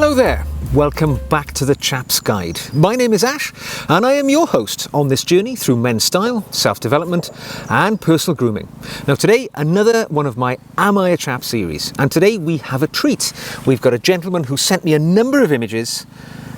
Hello there, welcome back to the Chap's Guide. My name is Ash and I am your host on this journey through men's style, self-development and personal grooming. Now today, another one of my Am I a Chap series, and today we have a treat. We've got a gentleman who sent me a number of images.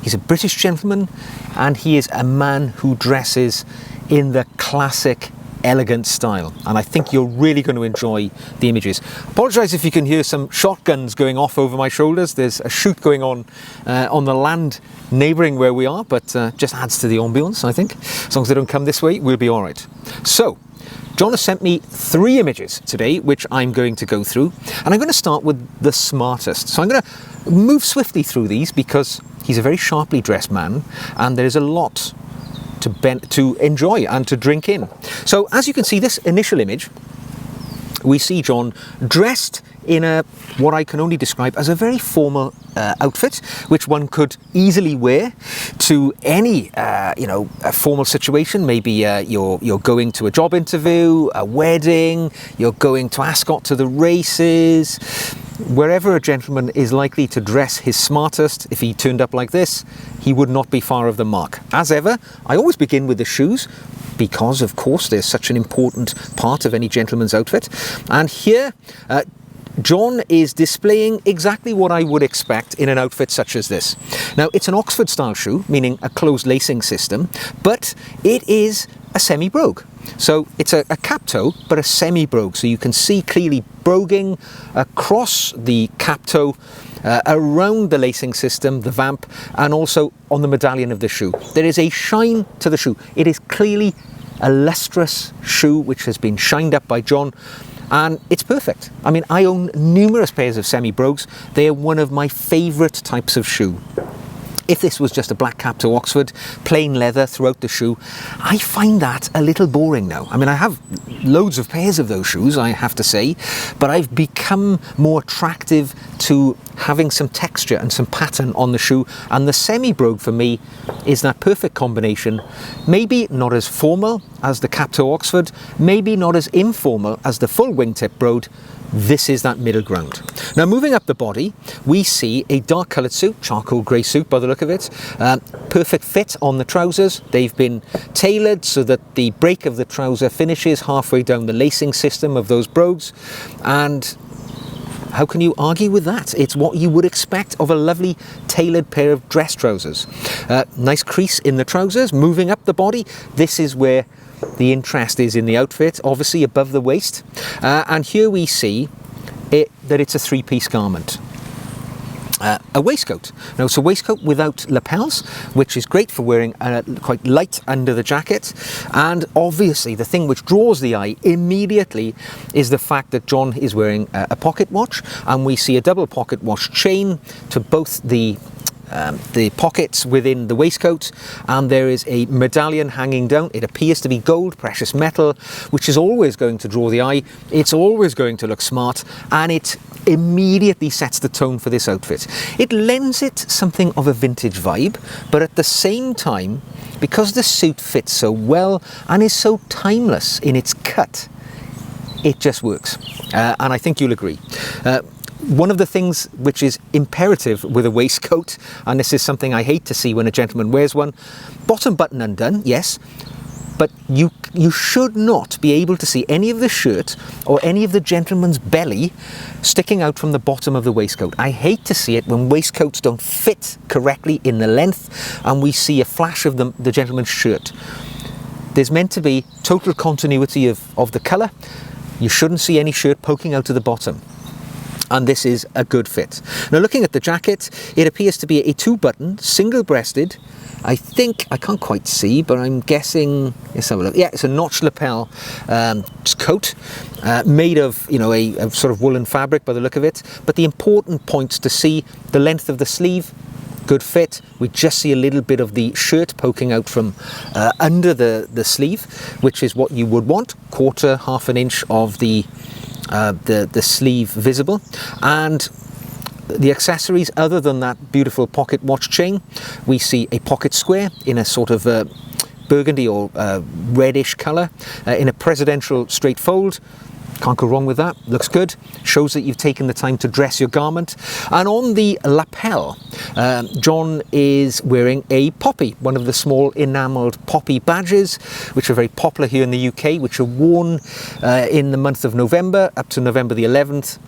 He's a British gentleman and he is a man who dresses in the classic elegant style, and I think you're really going to enjoy the images. Apologise if you can hear some shotguns going off over my shoulders. There's a shoot going on the land neighbouring where we are, but just adds to the ambience, I think. As long as they don't come this way, we'll be all right. So John has sent me 3 images today, which I'm going to go through, and I'm going to start with the smartest. So I'm going to move swiftly through these because he's a very sharply dressed man and there's a lot to enjoy and to drink in. So as you can see, this initial image, we see John dressed in what I can only describe as a very formal outfit, which one could easily wear to any a formal situation. Maybe you're going to a job interview, a wedding, you're going to Ascot to the races. Wherever a gentleman is likely to dress his smartest, if he turned up like this, he would not be far of the mark. As ever, I always begin with the shoes because, of course, they're such an important part of any gentleman's outfit. And here, John is displaying exactly what I would expect in an outfit such as this. Now, it's an Oxford style shoe, meaning a closed lacing system, but it is a semi-brogue. So it's a cap toe, but a semi-brogue. So you can see clearly broguing across the cap toe, around the lacing system, the vamp, and also on the medallion of the shoe. There is a shine to the shoe. It is clearly a lustrous shoe which has been shined up by John, and it's perfect. I mean, I own numerous pairs of semi-brogues. They are one of my favourite types of shoe. If this was just a black cap to Oxford, plain leather throughout the shoe, I find that a little boring now. I mean, I have loads of pairs of those shoes, I have to say, but I've become more attractive to having some texture and some pattern on the shoe, and the semi-brogue for me is that perfect combination. Maybe not as formal as the cap to Oxford, maybe not as informal as the full wingtip brogue. This is that middle ground. Now, moving up the body, we see a dark coloured suit, charcoal grey suit by the look of it. Perfect fit on the trousers. They've been tailored so that the break of the trouser finishes halfway down the lacing system of those brogues. And how can you argue with that? It's what you would expect of a lovely tailored pair of dress trousers. Nice crease in the trousers. Moving up the body, this is where the interest is in the outfit, obviously above the waist. And here we see that it's a 3-piece garment. A waistcoat. Now, it's a waistcoat without lapels, which is great for wearing quite light under the jacket. And obviously, the thing which draws the eye immediately is the fact that John is wearing a pocket watch, and we see a double pocket watch chain to both the pockets within the waistcoat, and there is a medallion hanging down. It appears to be gold, precious metal, which is always going to draw the eye. It's always going to look smart, and it immediately sets the tone for this outfit. It lends it something of a vintage vibe, but at the same time, because the suit fits so well and is so timeless in its cut, it just works. And I think you'll agree. One of the things which is imperative with a waistcoat, and this is something I hate to see when a gentleman wears one, bottom button undone, yes, but you should not be able to see any of the shirt or any of the gentleman's belly sticking out from the bottom of the waistcoat. I hate to see it when waistcoats don't fit correctly in the length and we see a flash of the gentleman's shirt. There's meant to be total continuity of the colour. You shouldn't see any shirt poking out of the bottom. And this is a good fit. Now, looking at the jacket, it appears to be a 2-button, single-breasted. I think, I can't quite see, but I'm guessing, let's have a look. Yeah, it's a notched lapel coat, made of, a sort of woolen fabric by the look of it. But the important point to see the length of the sleeve, good fit. We just see a little bit of the shirt poking out from under the sleeve, which is what you would want, quarter, half an inch of the sleeve visible. And the accessories, other than that beautiful pocket watch chain, we see a pocket square in a sort of burgundy or reddish colour, in a presidential straight fold, Can't go wrong with that. Looks good. Shows that you've taken the time to dress your garment. And on the lapel, John is wearing a poppy, one of the small enamelled poppy badges, which are very popular here in the UK, which are worn in the month of November up to November the 11th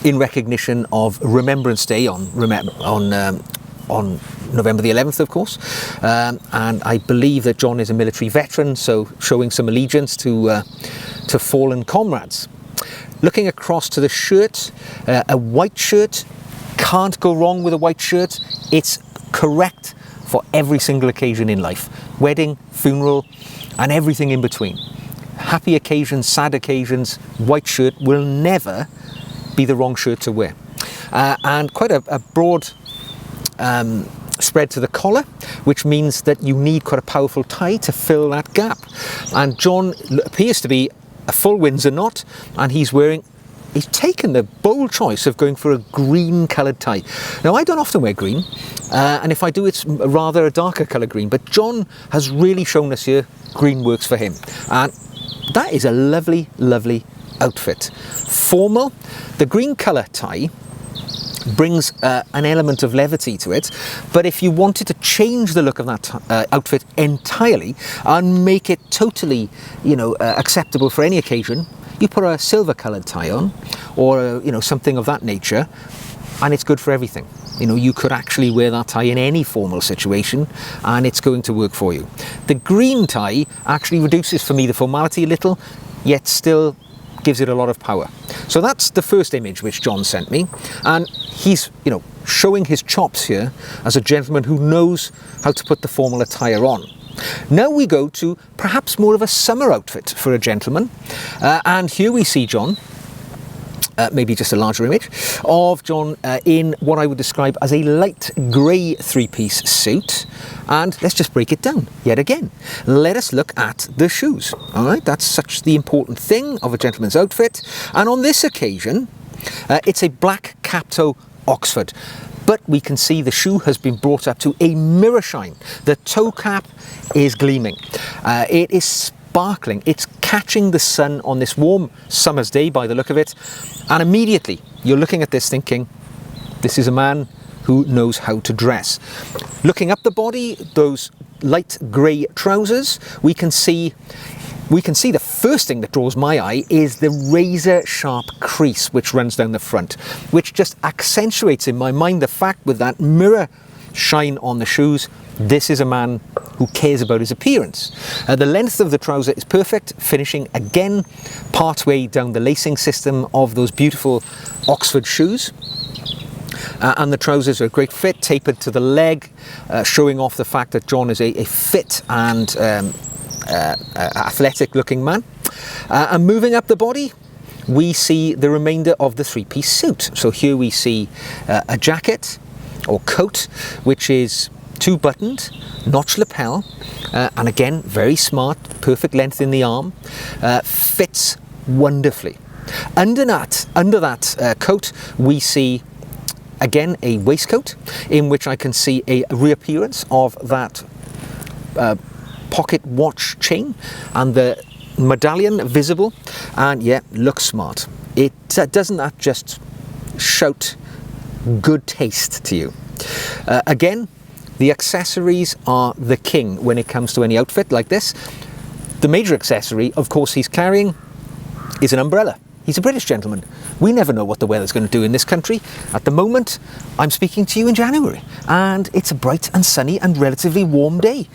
in recognition of Remembrance Day on November the 11th, of course. And I believe that John is a military veteran, so showing some allegiance to fallen comrades. Looking across to the shirt, a white shirt. Can't go wrong with a white shirt. It's correct for every single occasion in life. Wedding, funeral, and everything in between. Happy occasions, sad occasions, white shirt will never be the wrong shirt to wear. And quite a broad spread to the collar, which means that you need quite a powerful tie to fill that gap. And John appears to be a full Windsor knot, and he's taken the bold choice of going for a green coloured tie. Now, I don't often wear green, and if I do, it's rather a darker colour green, but John has really shown us here green works for him. And that is a lovely, lovely outfit. Formal. The green colour tie brings an element of levity to it, but if you wanted to change the look of that outfit entirely and make it totally, acceptable for any occasion, you put a silver coloured tie on, or something of that nature, and it's good for everything. You could actually wear that tie in any formal situation, and it's going to work for you. The green tie actually reduces for me the formality a little, yet still gives it a lot of power. So that's the first image which John sent me, and he's showing his chops here as a gentleman who knows how to put the formal attire on. Now we go to perhaps more of a summer outfit for a gentleman, and here we see John, maybe just a larger image of John in what I would describe as a light grey three-piece suit. And let's just break it down yet again. Let us look at the shoes. All right, that's such the important thing of a gentleman's outfit. And on this occasion, it's a black cap-toe Oxford. But we can see the shoe has been brought up to a mirror shine. The toe cap is gleaming. It is sparkling. It's catching the sun on this warm summer's day by the look of it. And immediately you're looking at this thinking, this is a man who knows how to dress. Looking up the body, those light grey trousers, we can see the first thing that draws my eye is the razor sharp crease which runs down the front, which just accentuates in my mind the fact with that mirror shine on the shoes, this is a man who cares about his appearance. The length of the trouser is perfect, finishing again partway down the lacing system of those beautiful Oxford shoes. And the trousers are a great fit, tapered to the leg, showing off the fact that John is a fit and athletic looking man. And moving up the body, we see the remainder of the three-piece suit. So here we see a jacket or coat, which is two-buttoned, notch lapel, and again, very smart, perfect length in the arm, fits wonderfully. Under that coat, we see again a waistcoat in which I can see a reappearance of that pocket watch chain and the medallion visible, and yeah, looks smart. It doesn't that just shout good taste to you? Again, the accessories are the king when it comes to any outfit like this. The major accessory, of course, he's carrying is an umbrella. He's a British gentleman. We never know what the weather's going to do in this country. At the moment, I'm speaking to you in January, and it's a bright and sunny and relatively warm day.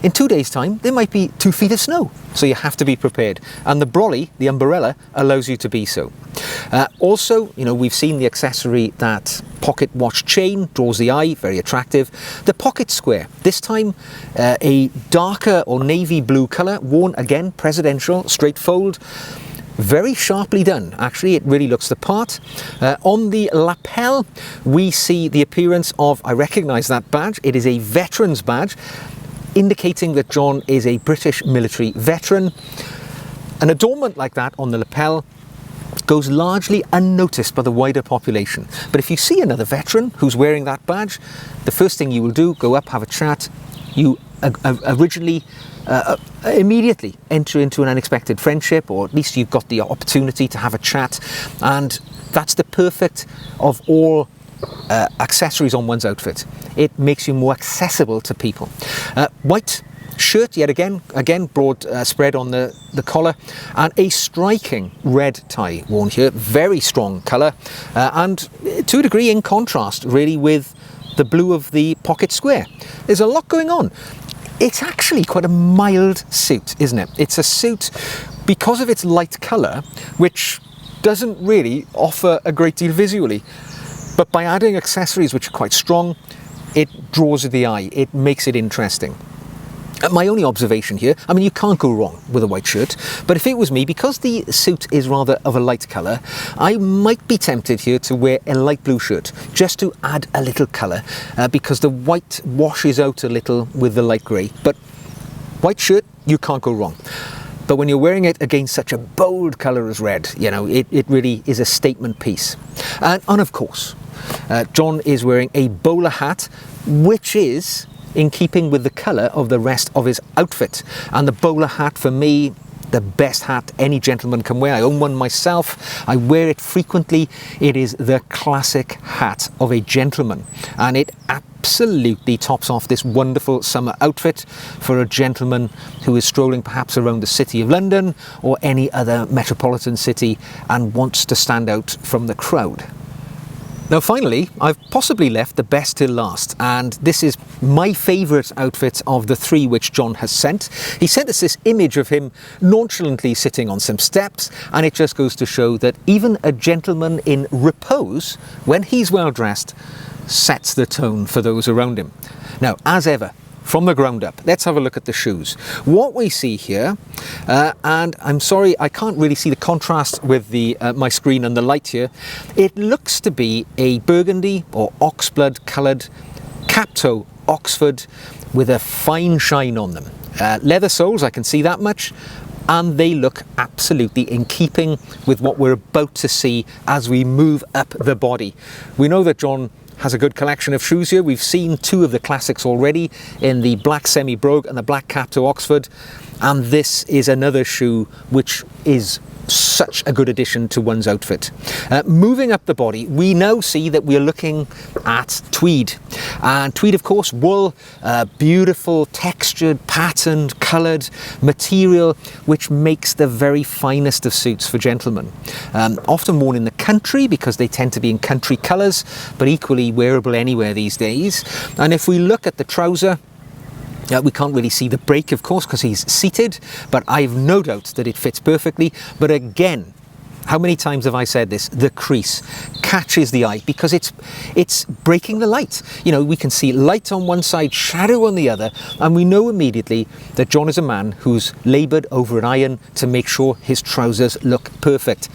In 2 days' time, there might be 2 feet of snow, so you have to be prepared. And the brolly, the umbrella, allows you to be so. Also, we've seen the accessory, that pocket watch chain, draws the eye, very attractive. The pocket square, this time a darker or navy blue colour, worn again, presidential, straight fold. Very sharply done, actually, it really looks the part. On the lapel, we see the appearance of, I recognise that badge, it is a veteran's badge, indicating that John is a British military veteran. An adornment like that on the lapel goes largely unnoticed by the wider population. But if you see another veteran who's wearing that badge, the first thing you will do, go up, have a chat, you originally immediately enter into an unexpected friendship, or at least you've got the opportunity to have a chat, and that's the perfect of all accessories on one's outfit. It makes you more accessible to people. White shirt, yet again broad spread on the collar, and a striking red tie worn here, very strong colour, and to a degree in contrast really with the blue of the pocket square. There's a lot going on. It's actually quite a mild suit, isn't it? It's a suit, because of its light colour, which doesn't really offer a great deal visually, but by adding accessories which are quite strong, it draws the eye, it makes it interesting. My only observation here, I mean, you can't go wrong with a white shirt, but if it was me, because the suit is rather of a light colour, I might be tempted here to wear a light blue shirt, just to add a little colour, because the white washes out a little with the light grey. But white shirt, you can't go wrong. But when you're wearing it against such a bold colour as red, you know, it really is a statement piece. And of course, John is wearing a bowler hat, which is in keeping with the colour of the rest of his outfit. And the bowler hat, for me, the best hat any gentleman can wear. I own one myself, I wear it frequently. It is the classic hat of a gentleman, and it absolutely tops off this wonderful summer outfit for a gentleman who is strolling perhaps around the city of London or any other metropolitan city and wants to stand out from the crowd. Now finally, I've possibly left the best till last, and this is my favourite outfit of the three which John has sent. He sent us this image of him nonchalantly sitting on some steps, and it just goes to show that even a gentleman in repose, when he's well dressed, sets the tone for those around him. Now, as ever, from the ground up, let's have a look at the shoes. What we see here, and I'm sorry I can't really see the contrast with the my screen and the light here, it looks to be a burgundy or oxblood coloured cap toe Oxford with a fine shine on them. Leather soles, I can see that much, and they look absolutely in keeping with what we're about to see as we move up the body. We know that John has a good collection of shoes here. We've seen two of the classics already in the black semi-brogue and the black cap to Oxford, and this is another shoe which is such a good addition to one's outfit. Moving up the body, we now see that we're looking at tweed, and tweed, of course, wool, beautiful textured, patterned, coloured material which makes the very finest of suits for gentlemen. Often worn in the country because they tend to be in country colours, but equally wearable anywhere these days. And if we look at the trouser, we can't really see the break, of course, because he's seated, but I've no doubt that it fits perfectly. But again, how many times have I said this? The crease catches the eye because it's breaking the light. You know, we can see light on one side, shadow on the other, and we know immediately that John is a man who's laboured over an iron to make sure his trousers look perfect.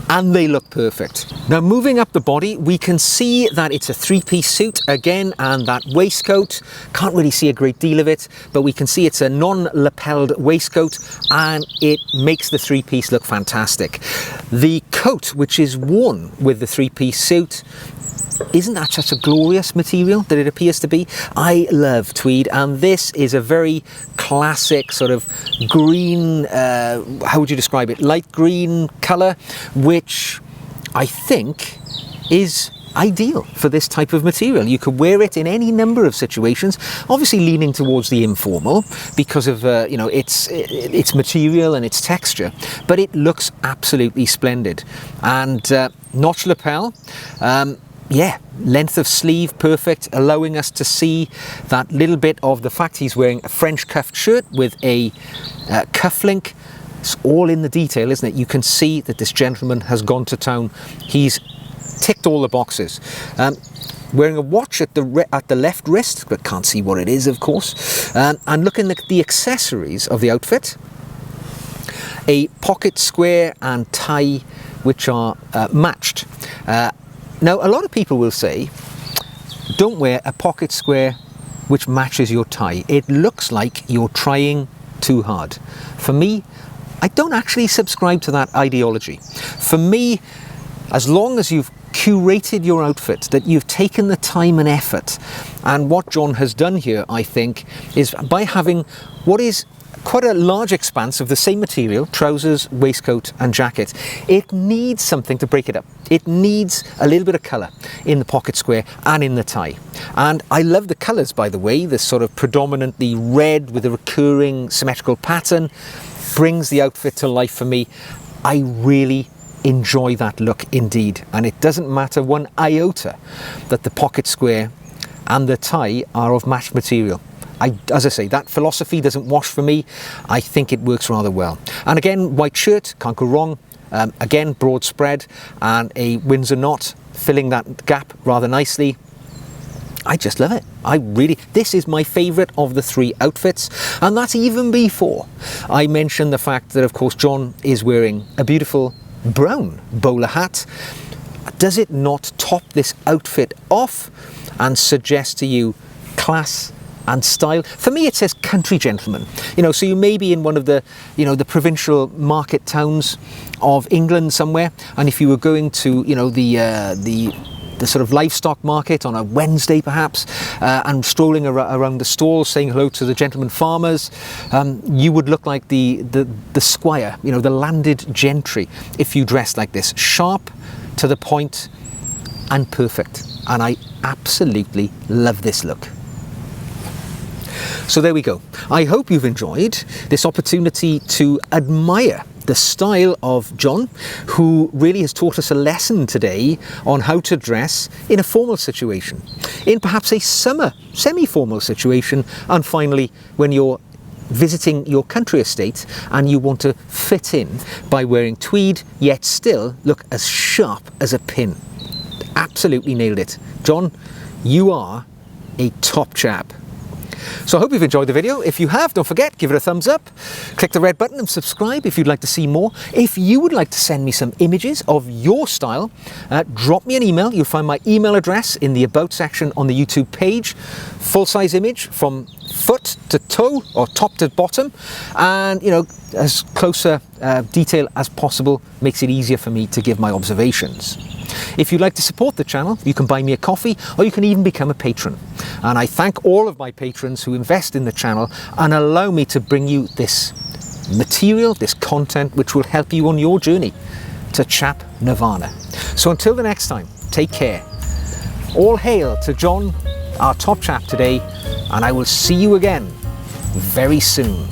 And they look perfect. Now, moving up the body, we can see that it's a three-piece suit again, and that waistcoat, can't really see a great deal of it, but we can see it's a non-lapelled waistcoat, and it makes the three-piece look fantastic. The coat, which is worn with the three-piece suit, isn't that such a glorious material that it appears to be? I love tweed, and this is a very classic sort of green, how would you describe it? Light green colour, which I think is ideal for this type of material. You could wear it in any number of situations, obviously leaning towards the informal because of you know, its material and its texture, but it looks absolutely splendid. And notch lapel, yeah, length of sleeve perfect, allowing us to see that little bit of the fact he's wearing a French cuffed shirt with a cuff link. It's all in the detail, isn't it? You can see that this gentleman has gone to town. He's ticked all the boxes. Wearing a watch at the left wrist, but can't see what it is, of course. And looking at the accessories of the outfit, a pocket square and tie which are matched. Now, a lot of people will say, don't wear a pocket square which matches your tie. It looks like you're trying too hard. For me, I don't actually subscribe to that ideology. For me, as long as you've curated your outfit, that you've taken the time and effort. And what John has done here, I think, is by having what is quite a large expanse of the same material, trousers, waistcoat and jacket, it needs something to break it up. It needs a little bit of colour in the pocket square and in the tie. And I love the colours, by the way. This sort of predominantly red with a recurring symmetrical pattern brings the outfit to life for me. I really enjoy that look indeed, and it doesn't matter one iota that the pocket square and the tie are of matched material. As I say, that philosophy doesn't wash for me. I think it works rather well. And again, white shirt, can't go wrong. Again, broad spread and a Windsor knot filling that gap rather nicely. I just love it. This is my favourite of the three outfits, and that's even before I mentioned the fact that, of course, John is wearing a beautiful brown bowler hat. Does it not top this outfit off and suggest to you class and style? For me, it says country gentleman. So you may be in one of the, the provincial market towns of England somewhere, and if you were going to, the sort of livestock market on a Wednesday perhaps, and strolling around the stalls saying hello to the gentleman farmers, you would look like the squire, the landed gentry, if you dressed like this, sharp, to the point and perfect. And I absolutely love this look. So there we go. I hope you've enjoyed this opportunity to admire the style of John, who really has taught us a lesson today on how to dress in a formal situation, in perhaps a summer semi-formal situation, and finally when you're visiting your country estate and you want to fit in by wearing tweed yet still look as sharp as a pin. Absolutely nailed it. John, you are a top chap. So I hope you've enjoyed the video. If you have, don't forget, give it a thumbs up. Click the red button and subscribe if you'd like to see more. If you would like to send me some images of your style, drop me an email. You'll find my email address in the About section on the YouTube page. Full-size image from foot to toe or top to bottom, and as closer detail as possible makes it easier for me to give my observations. If you'd like to support the channel, you can buy me a coffee, or you can even become a patron. And I thank all of my patrons who invest in the channel and allow me to bring you this material, this content, which will help you on your journey to Chap Nirvana. So until the next time, take care. All hail to John, our top chap today, and I will see you again very soon.